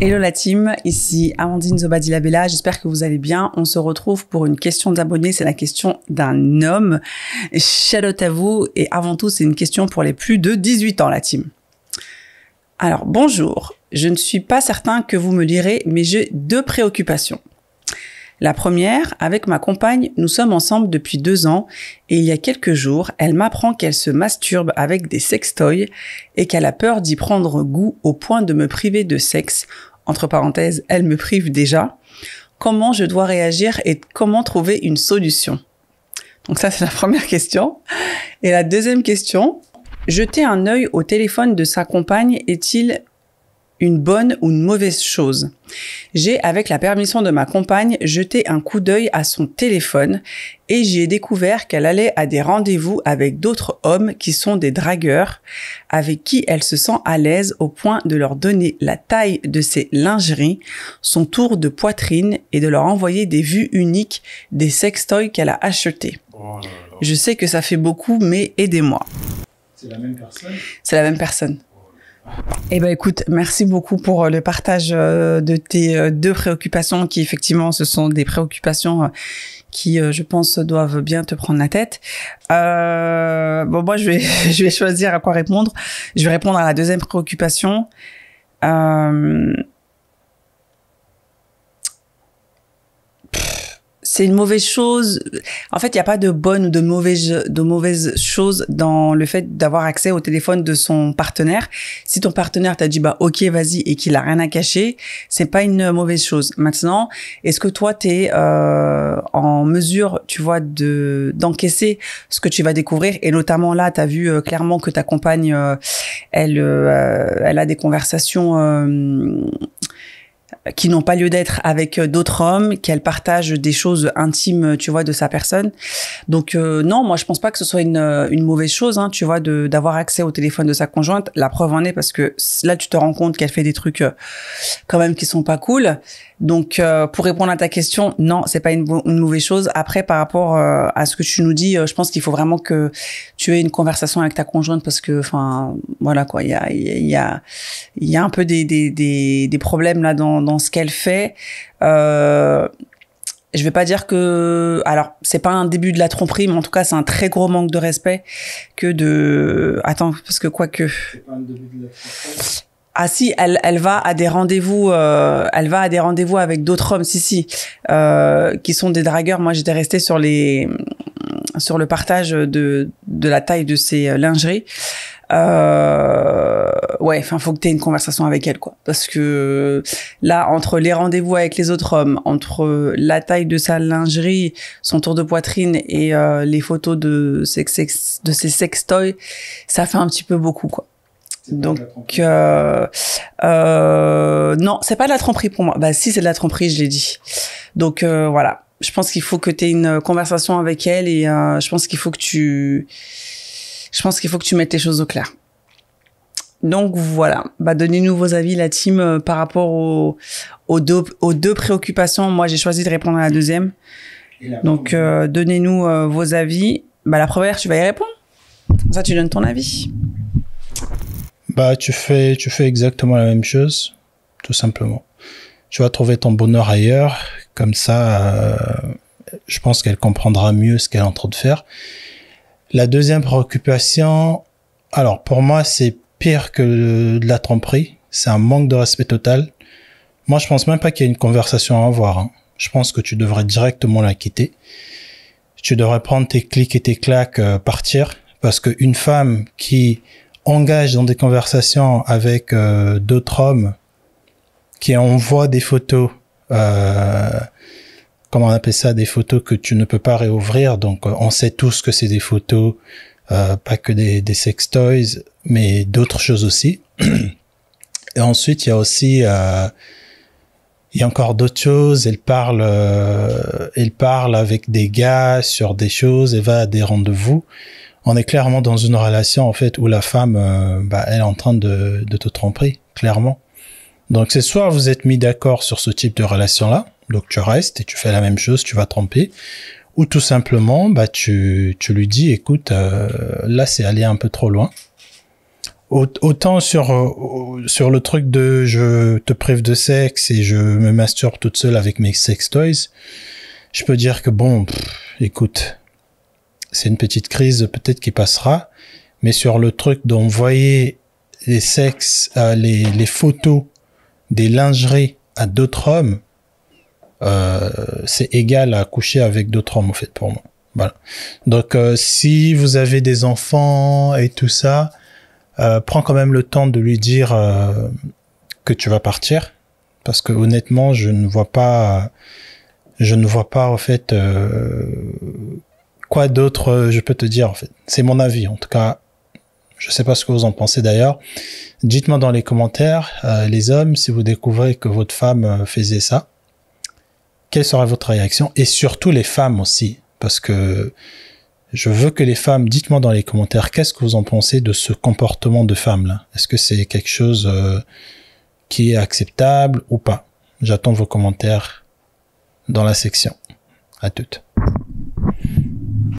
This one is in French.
Hello la team, ici Amandine Zobadilla-Bella, j'espère que vous allez bien. On se retrouve pour une question d'abonnés, c'est la question d'un homme. Shout out à vous, et avant tout c'est une question pour les plus de 18 ans la team. Alors bonjour, je ne suis pas certain que vous me direz, mais j'ai deux préoccupations. La première, avec ma compagne, nous sommes ensemble depuis 2 ans et il y a quelques jours, elle m'apprend qu'elle se masturbe avec des sextoys et qu'elle a peur d'y prendre goût au point de me priver de sexe. Entre parenthèses, elle me prive déjà. Comment je dois réagir et comment trouver une solution? Donc ça, c'est la première question. Et la deuxième question, jeter un œil au téléphone de sa compagne est-il une bonne ou une mauvaise chose? J'ai, avec la permission de ma compagne, jeté un coup d'œil à son téléphone et j'y ai découvert qu'elle allait à des rendez-vous avec d'autres hommes qui sont des dragueurs, avec qui elle se sent à l'aise au point de leur donner la taille de ses lingeries, son tour de poitrine et de leur envoyer des vues uniques des sextoys qu'elle a achetés. Oh là là. Je sais que ça fait beaucoup, mais aidez-moi. C'est la même personne? C'est la même personne. Eh ben écoute, merci beaucoup pour le partage de tes deux préoccupations qui effectivement ce sont des préoccupations qui je pense doivent bien te prendre la tête. Bon moi je vais choisir à quoi répondre. Je vais répondre à la deuxième préoccupation. C'est une mauvaise chose. En fait, il n'y a pas de bonne ou de mauvaise chose dans le fait d'avoir accès au téléphone de son partenaire. Si ton partenaire t'a dit, bah, ok, vas-y, et qu'il a rien à cacher, c'est pas une mauvaise chose. Maintenant, est-ce que toi, t'es, en mesure, tu vois, d'encaisser ce que tu vas découvrir? Et notamment là, t'as vu clairement que ta compagne, elle a des conversations, qui n'ont pas lieu d'être avec d'autres hommes, qu'elle partage des choses intimes, tu vois, de sa personne. Donc non, moi je pense pas que ce soit une mauvaise chose, hein, tu vois, d'avoir accès au téléphone de sa conjointe. La preuve en est parce que là tu te rends compte qu'elle fait des trucs quand même qui sont pas cool. Donc pour répondre à ta question, non, c'est pas une mauvaise chose. Après par rapport à ce que tu nous dis, je pense qu'il faut vraiment que tu aies une conversation avec ta conjointe parce que enfin voilà quoi, il y a un peu des problèmes là dans ce qu'elle fait. Je vais pas dire que, alors c'est pas un début de la tromperie, mais en tout cas c'est un très gros manque de respect que de. Attends, parce que quoique. C'est pas un début de la tromperie. Ah si, elle va à des rendez-vous, avec d'autres hommes, si, qui sont des dragueurs. Moi, j'étais restée sur le partage de la taille de ses lingeries. Ouais, enfin, faut que t'aies une conversation avec elle, quoi. Parce que là, entre les rendez-vous avec les autres hommes, entre la taille de sa lingerie, son tour de poitrine et les photos de ses sextoys, ça fait un petit peu beaucoup, quoi. Donc non, c'est pas de la tromperie pour moi. Bah si, c'est de la tromperie, je l'ai dit. Donc voilà, je pense qu'il faut que tu aies une conversation avec elle et je pense qu'il faut que tu mettes les choses au clair. Donc voilà, bah donnez-nous vos avis la team par rapport aux deux préoccupations. Moi, j'ai choisi de répondre à la deuxième. Donc donnez-nous vos avis. Bah la première, tu vas y répondre. Ça, tu donnes ton avis. Bah, tu fais exactement la même chose, tout simplement. Tu vas trouver ton bonheur ailleurs, comme ça, je pense qu'elle comprendra mieux ce qu'elle est en train de faire. La deuxième préoccupation, alors pour moi, c'est pire que de la tromperie. C'est un manque de respect total. Moi, je pense même pas qu'il y ait une conversation à avoir, hein. Je pense que tu devrais directement la quitter. Tu devrais prendre tes clics et tes claques, partir, parce qu'une femme qui engage dans des conversations avec d'autres hommes, qui envoient des photos, comment on appelle ça, des photos que tu ne peux pas réouvrir. Donc on sait tous que c'est des photos, pas que des sextoys, mais d'autres choses aussi. Et ensuite il y a aussi il y a encore d'autres choses. Elle parle avec des gars sur des choses, elle va à des rendez-vous. On est clairement dans une relation en fait où la femme, elle est en train de te tromper, clairement. Donc c'est soit vous êtes mis d'accord sur ce type de relation-là, donc tu restes et tu fais la même chose, tu vas tromper, ou tout simplement, tu lui dis, écoute, là c'est allé un peu trop loin. Autant sur le truc de je te prive de sexe et je me masturbe toute seule avec mes sex toys, je peux dire que bon, écoute, c'est une petite crise peut-être qui passera, mais sur le truc d'envoyer les les photos des lingeries à d'autres hommes, c'est égal à coucher avec d'autres hommes en fait pour moi. Voilà. Donc si vous avez des enfants et tout ça, prends quand même le temps de lui dire que tu vas partir, parce que honnêtement, je ne vois pas en fait quoi d'autre je peux te dire en fait. C'est mon avis en tout cas. Je sais pas ce que vous en pensez d'ailleurs. Dites-moi dans les commentaires, les hommes, si vous découvrez que votre femme faisait ça, quelle sera votre réaction? Et surtout les femmes aussi, parce que je veux que les femmes, dites-moi dans les commentaires, qu'est-ce que vous en pensez de ce comportement de femme-là? Est-ce que c'est quelque chose qui est acceptable ou pas? J'attends vos commentaires dans la section. À toutes.